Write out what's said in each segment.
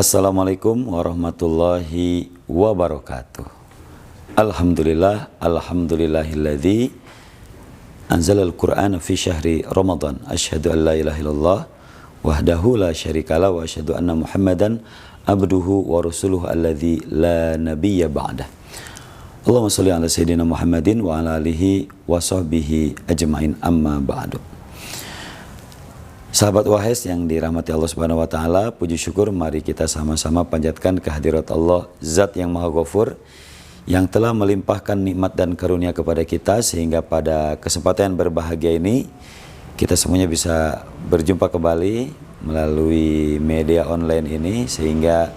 Assalamualaikum warahmatullahi wabarakatuh. Alhamdulillahilladzi anzalal Qur'ana fi syahri Ramadan. Asyhadu an la ilaha illallah wahdahu la syarikalah wa asyhadu anna Muhammadan abduhu wa rasuluhu alladzi la nabiyya ba'dah. Allahumma shalli ala sayyidina Muhammadin wa ala alihi wa sahbihi ajmain, amma ba'du. Sahabat Wahes yang dirahmati Allah Subhanahu wa taala, puji syukur mari kita sama-sama panjatkan kehadirat Allah, Zat yang Maha Ghafur, yang telah melimpahkan nikmat dan karunia kepada kita sehingga pada kesempatan berbahagia ini kita semuanya bisa berjumpa kembali melalui media online ini, sehingga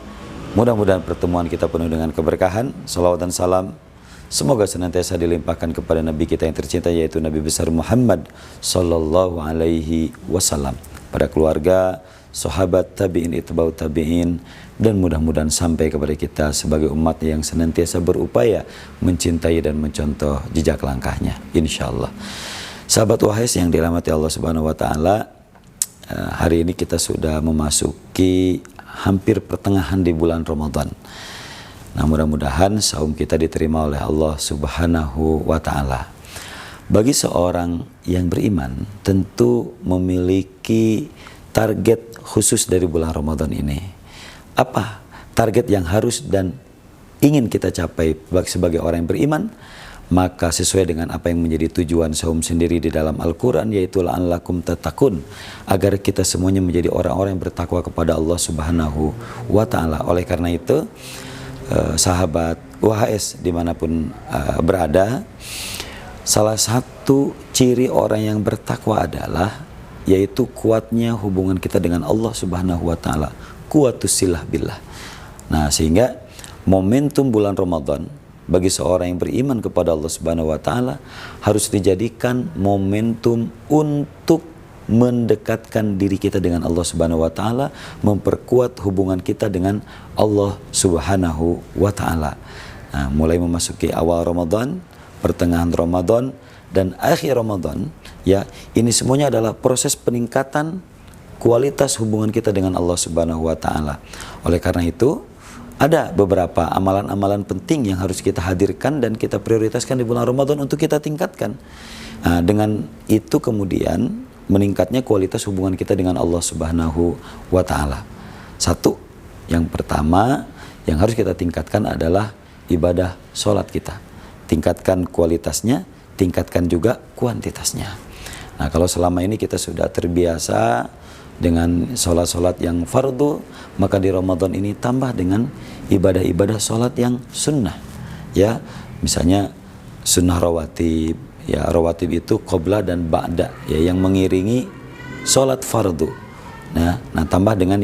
mudah-mudahan pertemuan kita penuh dengan keberkahan. Salawat dan salam semoga senantiasa dilimpahkan kepada Nabi kita yang tercinta, yaitu Nabi besar Muhammad sallallahu alaihi wasallam, pada keluarga, sahabat, tabi'in, itba'u tabi'in, dan mudah-mudahan sampai kepada kita sebagai umat yang senantiasa berupaya mencintai dan mencontoh jejak langkahnya, insyaallah. Sahabat Wahes yang dirahmati Allah Subhanahu wa taala, hari ini kita sudah memasuki hampir pertengahan di bulan Ramadan. Nah, mudah-mudahan saum kita diterima oleh Allah Subhanahu wa taala. Bagi seorang yang beriman tentu memiliki target khusus dari bulan Ramadan ini. Apa target yang harus dan ingin kita capai sebagai orang yang beriman? Maka sesuai dengan apa yang menjadi tujuan saum sendiri di dalam Al-Quran, yaitu la'allakum tattaqun, agar kita semuanya menjadi orang-orang yang bertakwa kepada Allah Subhanahu wa taala. Oleh karena itu, sahabat WHS dimanapun berada, salah satu ciri orang yang bertakwa adalah yaitu kuatnya hubungan kita dengan Allah Subhanahu wa taala, kuatus silah billah. Nah, sehingga momentum bulan Ramadan bagi seorang yang beriman kepada Allah Subhanahu wa taala harus dijadikan momentum untuk mendekatkan diri kita dengan Allah Subhanahu wa taala, memperkuat hubungan kita dengan Allah Subhanahu wa taala. Nah, mulai memasuki awal Ramadan, pertengahan Ramadan, dan akhir Ramadan, ya, ini semuanya adalah proses peningkatan kualitas hubungan kita dengan Allah Subhanahu wa taala. Oleh karena itu, ada beberapa amalan-amalan penting yang harus kita hadirkan dan kita prioritaskan di bulan Ramadan untuk kita tingkatkan. Nah, dengan itu kemudian meningkatnya kualitas hubungan kita dengan Allah Subhanahu wa taala. Satu, yang pertama yang harus kita tingkatkan adalah ibadah sholat kita. Tingkatkan kualitasnya, tingkatkan juga kuantitasnya. Nah, kalau selama ini kita sudah terbiasa dengan sholat-sholat yang fardu, maka di Ramadan ini tambah dengan ibadah-ibadah sholat yang sunnah. Ya, misalnya sunnah rawatib. Ya, rawatib itu qobla dan ba'da, ya, yang mengiringi sholat fardu. Nah, tambah dengan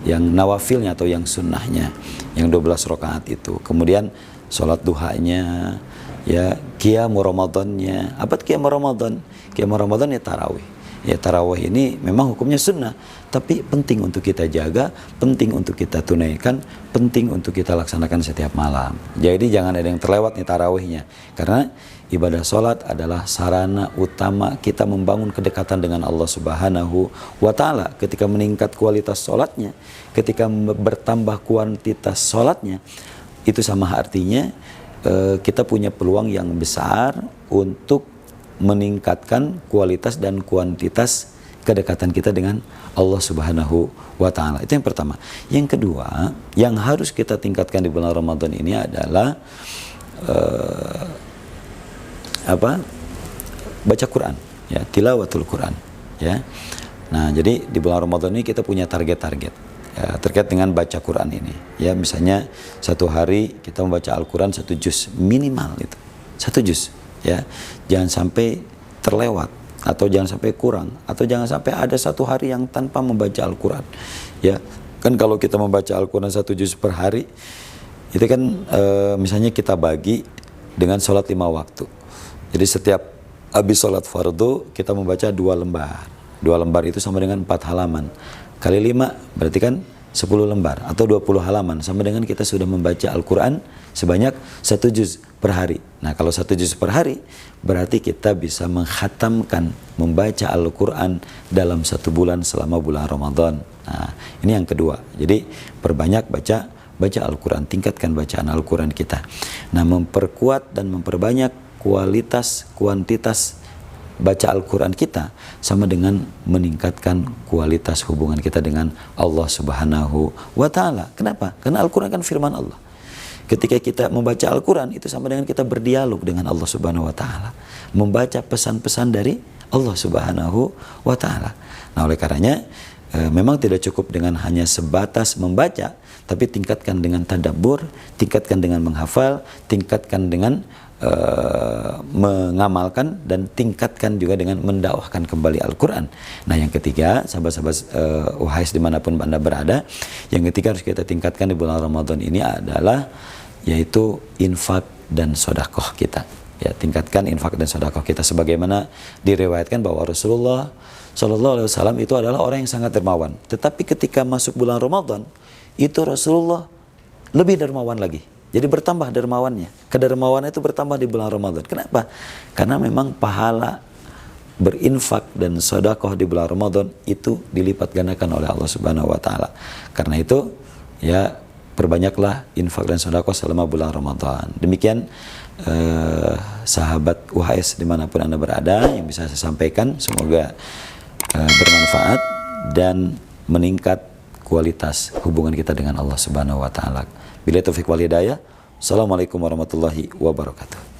yang nawafilnya atau yang sunnahnya, yang 12 rakaat itu. Kemudian sholat duhanya, ya, qiyamul Ramadannya. Apa qiyamul Ramadan? Qiyamul Ramadan ya tarawih. Ya, tarawih ini memang hukumnya sunnah, tapi penting untuk kita jaga, penting untuk kita tunaikan, penting untuk kita laksanakan setiap malam. Jadi jangan ada yang terlewat nih tarawihnya, karena ibadah sholat adalah sarana utama kita membangun kedekatan dengan Allah Subhanahu wa taala. Ketika meningkat kualitas sholatnya, ketika bertambah kuantitas sholatnya, itu sama artinya kita punya peluang yang besar untuk meningkatkan kualitas dan kuantitas kedekatan kita dengan Allah Subhanahu wa taala. Itu yang pertama. Yang kedua, yang harus kita tingkatkan di bulan Ramadan ini adalah baca Quran, ya, tilawatul Quran, ya. Nah, jadi di bulan Ramadan ini kita punya target-target, ya, terkait dengan baca Quran ini. Ya, misalnya satu hari kita membaca Al-Quran 1 juz minimal, itu 1 juz. Ya, jangan sampai terlewat, atau jangan sampai kurang, atau jangan sampai ada satu hari yang tanpa membaca Al-Quran. Ya, kan kalau kita membaca Al-Quran 1 juz per hari, itu kan misalnya kita bagi dengan sholat 5 waktu. Jadi setiap habis sholat fardu kita membaca 2 lembar. 2 lembar itu sama dengan 4 halaman. Kali 5 berarti kan 10 lembar atau 20 halaman, sama dengan kita sudah membaca Al-Quran sebanyak 1 juz per hari. Nah, kalau 1 juz per hari berarti kita bisa menghatamkan membaca Al-Quran dalam 1 bulan selama bulan Ramadan. Nah, ini yang kedua. Jadi perbanyak baca Al-Quran, tingkatkan bacaan Al-Quran kita. Nah, memperkuat dan memperbanyak kualitas, kuantitas baca Al-Quran kita sama dengan meningkatkan kualitas hubungan kita dengan Allah Subhanahu wa Ta'ala. Kenapa? Karena Al-Quran kan firman Allah. Ketika kita membaca Al-Quran, itu sama dengan kita berdialog dengan Allah Subhanahu wa Ta'ala, membaca pesan-pesan dari Allah Subhanahu wa Ta'ala. Nah, oleh karenanya memang tidak cukup dengan hanya sebatas membaca, tapi tingkatkan dengan tadabbur, tingkatkan dengan menghafal, tingkatkan dengan mengamalkan, dan tingkatkan juga dengan mendakwahkan kembali Al-Quran. Nah, yang ketiga, sahabat-sahabat UHS dimanapun Anda berada, yang ketiga harus kita tingkatkan di bulan Ramadan ini adalah yaitu infak dan sodakoh kita. Ya, tingkatkan infak dan sodakoh kita, sebagaimana diriwayatkan bahwa Rasulullah Shallallahu Alaihi Wasallam itu adalah orang yang sangat dermawan. Tetapi ketika masuk bulan Ramadan, itu Rasulullah lebih dermawan lagi. Jadi bertambah dermawannya. Kedermawanan itu bertambah di bulan Ramadan. Kenapa? Karena memang pahala berinfak dan sedekah di bulan Ramadan itu dilipat gandakan oleh Allah Subhanahu wa Ta'ala. Karena itu, ya, perbanyaklah infak dan sedekah selama bulan Ramadan. Demikian sahabat UHS dimanapun Anda berada yang bisa saya sampaikan. Semoga bermanfaat dan meningkat kualitas hubungan kita dengan Allah Subhanahu wa Ta'ala. Bila taufiq wal hidayah. Assalamualaikum warahmatullahi wabarakatuh.